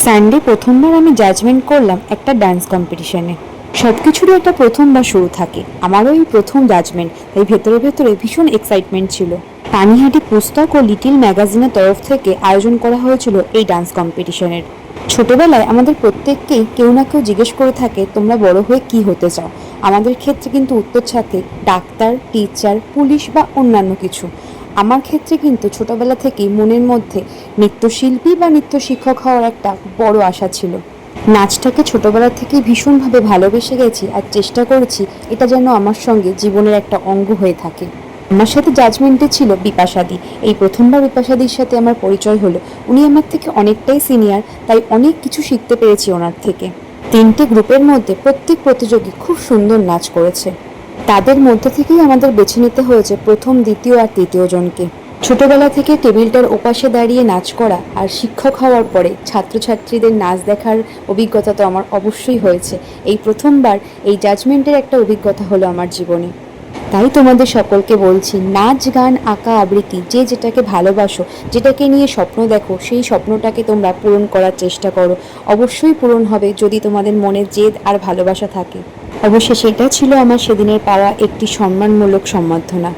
Sunday প্রথমবার আমি judgement করলাম একটা ডান্স কম্পিটিশনে। সব কিছুরই একটা প্রথম বা শুরু থাকে। আমারও এই প্রথম জাজমেন্ট, তাই ভেতরে ভেতরে ভীষণ এক্সাইটমেন্ট ছিল। পানিহাটি পুস্তক ও লিটিল ম্যাগাজিনের তরফ থেকে আয়োজন করা হয়েছিল এই ডান্স কম্পিটিশনের। ছোটবেলায় আমাদের প্রত্যেককেই কেউ না কেউ জিজ্ঞেস করে থাকে, তোমরা বড় হয়ে কি হতে চাও? আমাদের ক্ষেত্রে কিন্তু উত্তর থাকে ডাক্তার, টিচার, পুলিশ বা অন্যান্য কিছু। আমার ক্ষেত্রে কিন্তু ছোটবেলা থেকেই মনের মধ্যে নৃত্যশিল্পী বা নৃত্য শিক্ষক হওয়ার একটা বড় আশা ছিল। নাচটাকে ছোটবেলা থেকেই ভীষণভাবে ভালোবেসে গেছি আর চেষ্টা করেছি এটা যেন আমার সঙ্গে জীবনের একটা অঙ্গ হয়ে থাকে। আমার সাথে জাজমেন্টে ছিল বিপাশাদি। এই প্রথমবার বিপাশাদির সাথে আমার পরিচয় হলো। উনি আমার থেকে অনেকটাই সিনিয়র, তাই অনেক কিছু শিখতে পেরেছি ওনার থেকে। তিনটে গ্রুপের মধ্যে প্রত্যেক প্রতিযোগী খুব সুন্দর নাচ করেছে। তাদের মধ্যে থেকেই আমাদের বেছে নিতে হয়েছে প্রথম, দ্বিতীয় আর তৃতীয় জনকে। ছোটবেলা থেকে টেবিলটার ওপাশে দাঁড়িয়ে নাচ করা আর শিক্ষক হওয়ার পরে ছাত্রছাত্রীদের নাচ দেখার অভিজ্ঞতা তো আমার অবশ্যই হয়েছে। এই প্রথমবার এই জাজমেন্টের একটা অভিজ্ঞতা হলো আমার জীবনে। তাই তোমাদের সকলকে বলছি, নাচ, গান, আঁকা, আবৃত্তি, যে যেটাকে ভালোবাসো, যেটাকে নিয়ে স্বপ্ন দেখো, সেই স্বপ্নটাকে তোমরা পূরণ করার চেষ্টা করো। অবশ্যই পূরণ হবে যদি তোমাদের মনে জেদ আর ভালোবাসা থাকে। অবশ্যই সেটা ছিল আমার সেদিনের পাওয়া একটি সম্মানমূলক সম্বর্ধনা।